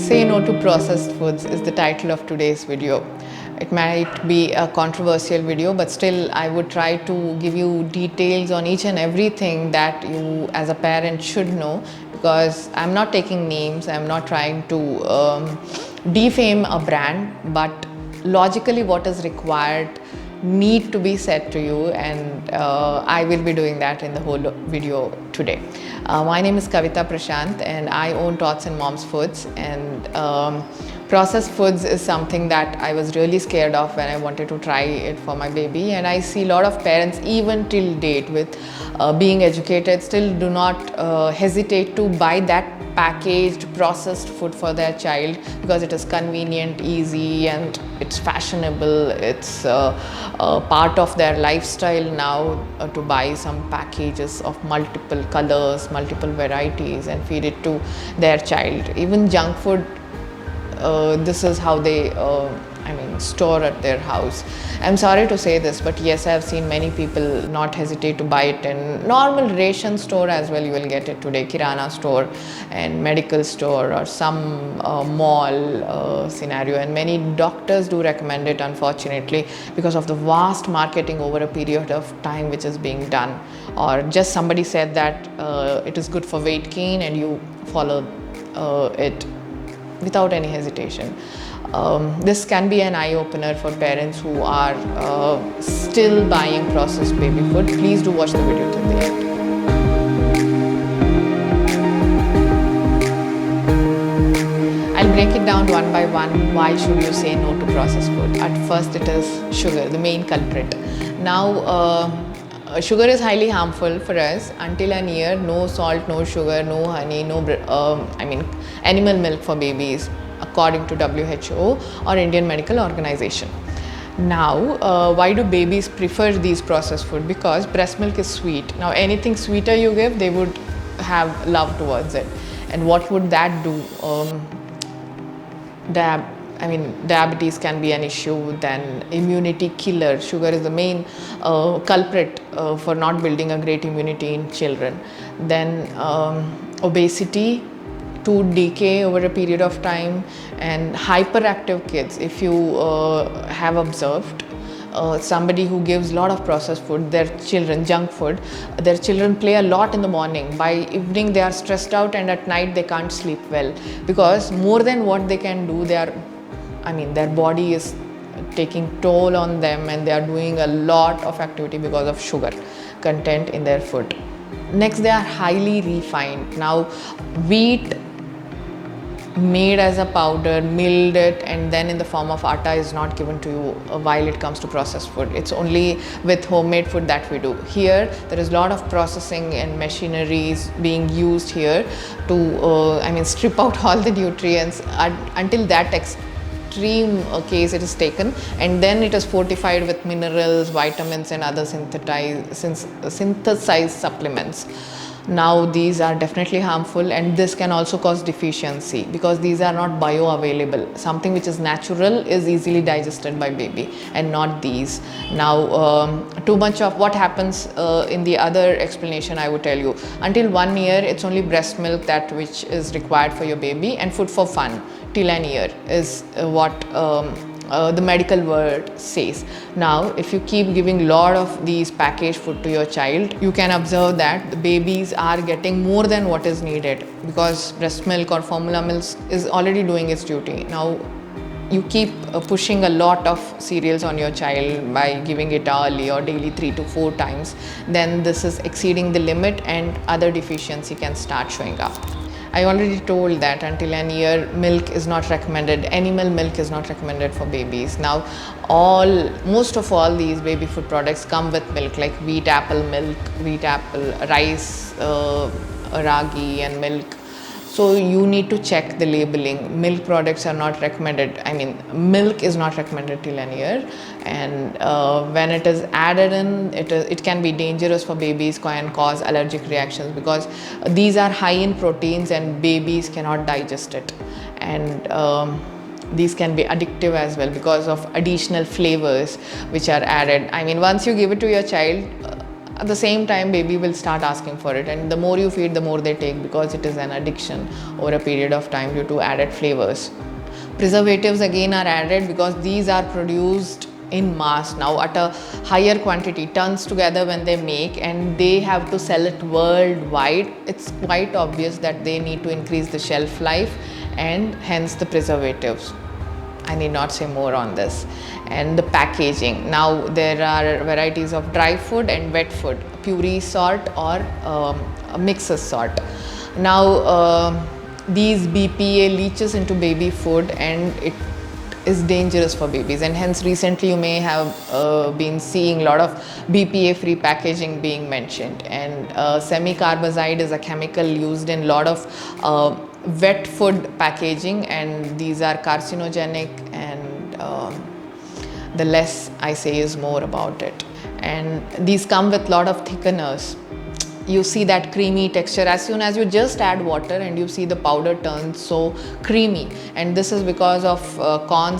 Say no to processed foods is the title of today's video. It might be a controversial video, but still I would try to give you details on each and everything that you as a parent should know, because I'm not taking names, I'm not trying to defame a brand, but logically what is required need to be said to you, and I will be doing that in the whole video today. My name is Kavita Prashant and I own Tots and Moms Foods, and processed foods is something that I was really scared of when I wanted to try it for my baby, and I see a lot of parents even till date with being educated still do not hesitate to buy that packaged processed food for their child because it is convenient, easy, and it's fashionable. It's part of their lifestyle now to buy some packages of multiple colors, multiple varieties, and feed it to their child. Even junk food, this is how they store at their house. I'm sorry to say this, but yes, I have seen many people not hesitate to buy it in normal ration store as well. You will get it today, kirana store and medical store or some mall scenario, and many doctors do recommend it, unfortunately, because of the vast marketing over a period of time which is being done, or just somebody said that it is good for weight gain and you follow it without any hesitation. This can be an eye-opener for parents who are still buying processed baby food. Please do watch the video till the end. I'll break it down one by one. Why should you say no to processed food? At first, it is sugar, the main culprit. Now, sugar is highly harmful for us. Until a year, no salt, no sugar, no honey, no animal milk for babies, according to WHO or Indian Medical Organization. Now, why do babies prefer these processed food? Because breast milk is sweet. Now, anything sweeter you give, they would have love towards it. And what would that do? Diabetes can be an issue, then immunity killer. Sugar is the main culprit for not building a great immunity in children. Then obesity, tooth decay over a period of time, and hyperactive kids. If you have observed somebody who gives a lot of processed food, their children, junk food, their children play a lot in the morning. By evening they are stressed out, and at night they can't sleep well, because more than what they can do, their body is taking toll on them, and they are doing a lot of activity because of sugar content in their food. Next, they are highly refined. Now, wheat made as a powder, milled it, and then in the form of atta is not given to you while it comes to processed food. It's only with homemade food that we do. Here, there is a lot of processing and machineries being used here to strip out all the nutrients until that extreme case it is taken, and then it is fortified with minerals, vitamins, and other synthesized supplements. Now, these are definitely harmful, and this can also cause deficiency because these are not bioavailable. Something which is natural is easily digested by baby, and not these. Now, too much of what happens in the other explanation I would tell you. Until 1 year, it's only breast milk that which is required for your baby, and food for fun till an year is what the medical word says. Now, if you keep giving a lot of these packaged food to your child, you can observe that the babies are getting more than what is needed, because breast milk or formula milk is already doing its duty. Now, you keep pushing a lot of cereals on your child by giving it hourly or daily 3 to 4 times, then this is exceeding the limit, and other deficiency can start showing up. I already told that until an year, milk is not recommended. Animal milk is not recommended for babies. Now, most of all these baby food products come with milk, like wheat apple milk, rice, ragi, and milk. So you need to check the labeling. Milk products are not recommended. Milk is not recommended till an year, and when it is added in, it can be dangerous for babies and cause allergic reactions, because these are high in proteins and babies cannot digest it. And these can be addictive as well because of additional flavors which are added. Once you give it to your child, at the same time baby will start asking for it, and the more you feed, the more they take, because it is an addiction over a period of time due to added flavors. Preservatives again are added because these are produced in mass now at a higher quantity, tons together when they make, and they have to sell it worldwide. It's quite obvious that they need to increase the shelf life, and hence the preservatives. I need not say more on this. And the packaging. Now there are varieties of dry food and wet food, puree salt or a mixes salt. Now these BPA leaches into baby food, and it is dangerous for babies, and hence recently you may have been seeing a lot of BPA free packaging being mentioned. And semicarbazide is a chemical used in a lot of wet food packaging, and these are carcinogenic, and the less I say is more about it. And these come with a lot of thickeners. You see that creamy texture as soon as you just add water, and you see the powder turns so creamy, and this is because of corn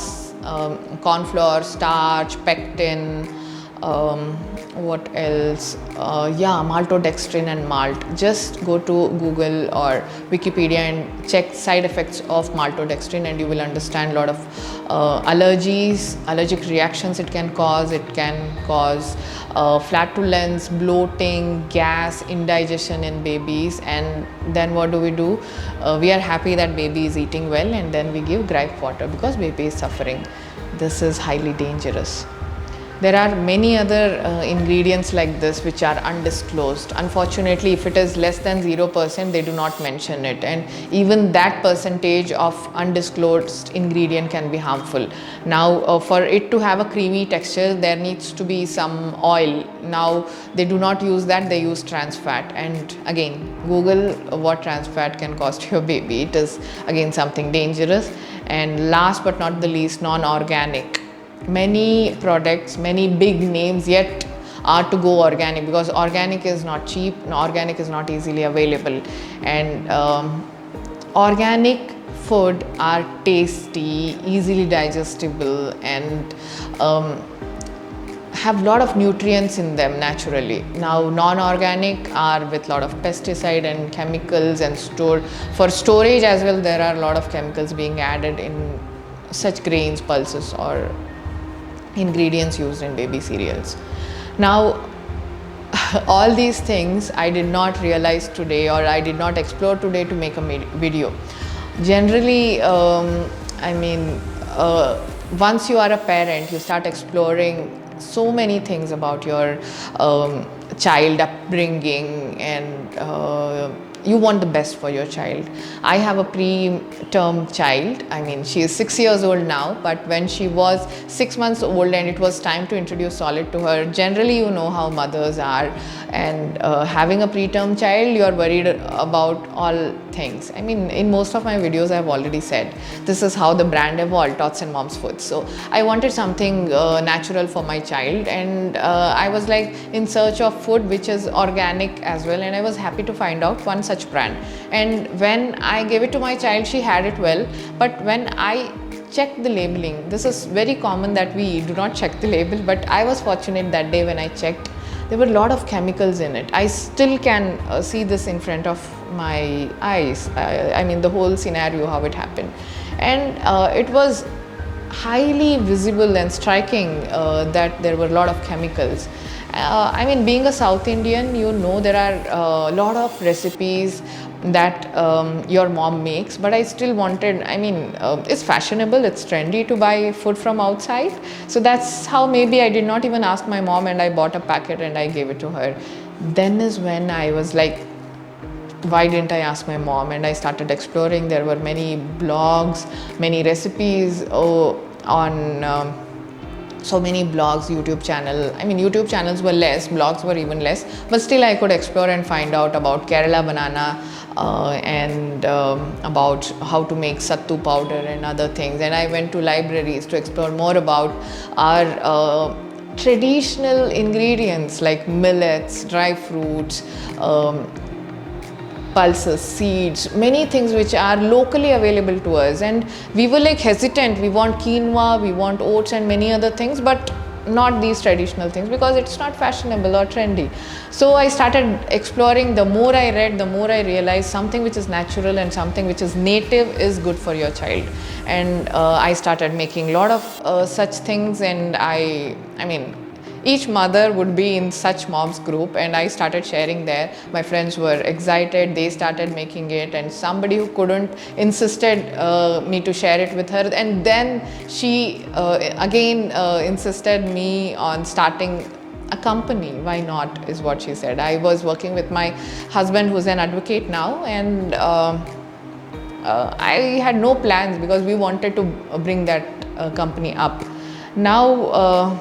flour, starch, pectin, what else, maltodextrin and malt. Just go to Google or Wikipedia and check side effects of maltodextrin, and you will understand a lot of allergies, allergic reactions it can cause. It can cause flatulence, bloating, gas, indigestion in babies. And then what do? We are happy that baby is eating well, and then we give gripe water because baby is suffering. This is highly dangerous. There are many other ingredients like this which are undisclosed. Unfortunately, if it is less than 0%, they do not mention it, and even that percentage of undisclosed ingredient can be harmful. Now, for it to have a creamy texture, there needs to be some oil. Now, they do not use that, they use trans fat. And again, Google what trans fat can cost your baby. It is again something dangerous. And last but not the least, non-organic. Many products, many big names yet are to go organic, because organic is not cheap, organic is not easily available. And organic food are tasty, easily digestible, and have a lot of nutrients in them naturally. Now non-organic are with a lot of pesticide and chemicals, and for storage as well, there are a lot of chemicals being added in such grains, pulses, or ingredients used in baby cereals. Now all these things I did not realize today, or I did not explore today to make a video. Generally, once you are a parent, you start exploring so many things about your child upbringing, and you want the best for your child. I have a preterm child. She is 6 years old now, but when she was 6 months old and it was time to introduce solid to her, generally you know how mothers are, and having a preterm child, you are worried about all things. In most of my videos I have already said this is how the brand evolved, Tots and Moms Foods. So I wanted something natural for my child, and I was like in search of food which is organic as well, and I was happy to find out one such brand. And when I gave it to my child, she had it well, but when I checked the labeling, this is very common that we do not check the label, but I was fortunate that day when I checked, there were a lot of chemicals in it. I still can see this in front of my eyes. The whole scenario, how it happened. And it was highly visible and striking that there were a lot of chemicals. Being a South Indian, you know there are a lot of recipes that your mom makes, but I still wanted, it's fashionable, it's trendy to buy food from outside. So that's how maybe I did not even ask my mom, and I bought a packet and I gave it to her. Then is when I was like, why didn't I ask my mom? And I started exploring. There were many blogs, many recipes on so many blogs, YouTube channel. YouTube channels were less, blogs were even less, but still I could explore and find out about Kerala banana and about how to make sattu powder and other things. And I went to libraries to explore more about our traditional ingredients like millets, dry fruits, pulses, seeds, many things which are locally available to us. And we were like hesitant, we want quinoa, we want oats and many other things, but not these traditional things, because it's not fashionable or trendy. So I started exploring. The more I read, the more I realized something which is natural and something which is native is good for your child. And I started making a lot of such things, and I mean, each mother would be in such mom's group, and I started sharing there. My friends were excited, they started making it, and somebody who couldn't insisted me to share it with her, and then she again insisted me on starting a company. Why not, is what she said. I was working with my husband, who's an advocate now, and I had no plans because we wanted to bring that company up. Now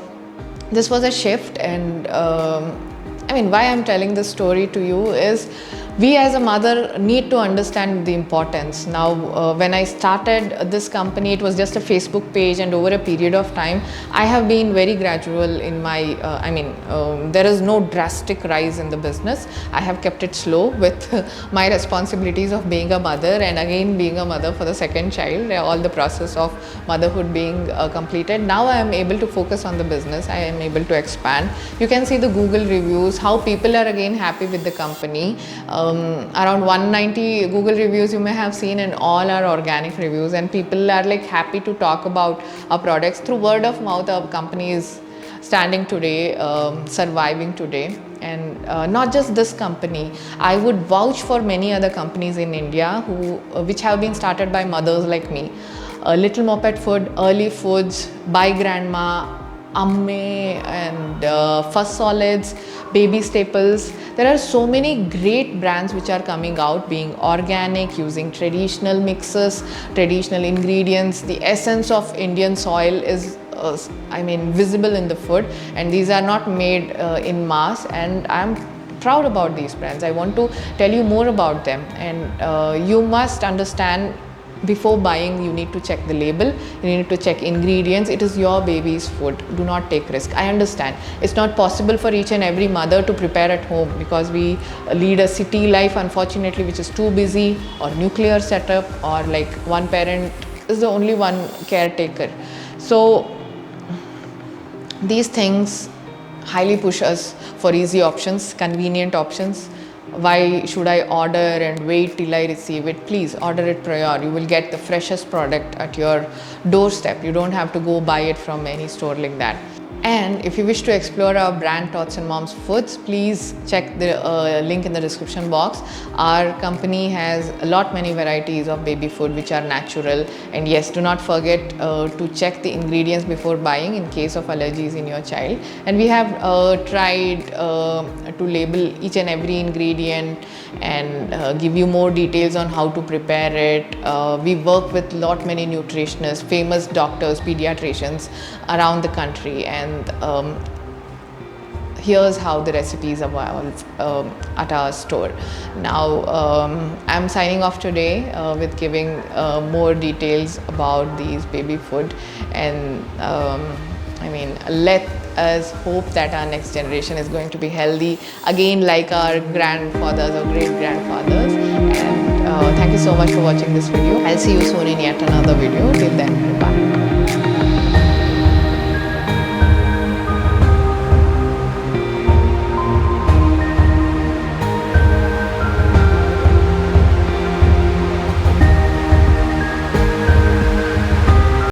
this was a shift, and I mean, why I'm telling this story to you is we as a mother need to understand the importance. Now, when I started this company, it was just a Facebook page, and over a period of time, I have been very gradual in my, there is no drastic rise in the business. I have kept it slow with my responsibilities of being a mother, and again being a mother for the second child, all the process of motherhood being completed. Now I am able to focus on the business. I am able to expand. You can see the Google reviews, how people are again happy with the company. Around 190 Google reviews you may have seen, and all are organic reviews, and people are like happy to talk about our products. Through word of mouth, our company is standing today, surviving today. And not just this company, I would vouch for many other companies in India which have been started by mothers like me. Little Moped Food, Early Foods, By Grandma, Amme, and Fuss Solids, Baby Staples. There are so many great brands which are coming out, being organic, using traditional mixes, traditional ingredients. The essence of Indian soil is visible in the food, and these are not made in mass, and I'm proud about these brands. I want to tell you more about them, and you must understand, before buying you need to check the label, you need to check ingredients. It is your baby's food. Do not take risk. I understand it's not possible for each and every mother to prepare at home, because we lead a city life, unfortunately, which is too busy, or nuclear setup, or like one parent is the only one caretaker. So these things highly push us for easy options, convenient options. Why should I order and wait till I receive it? Please order it prior. You will get the freshest product at your doorstep. You don't have to go buy it from any store like that. And if you wish to explore our brand Tots and Moms Foods, please check the link in the description box. Our company has many varieties of baby food which are natural. And yes, do not forget to check the ingredients before buying in case of allergies in your child. And we have tried to label each and every ingredient and give you more details on how to prepare it. We work with many nutritionists, famous doctors, pediatricians around the country, and here's how the recipes evolve at our store. Now I'm signing off today with giving more details about these baby food, and let us hope that our next generation is going to be healthy again, like our grandfathers or great grandfathers. And thank you so much for watching this video. I'll see you soon in yet another video. Till then, bye.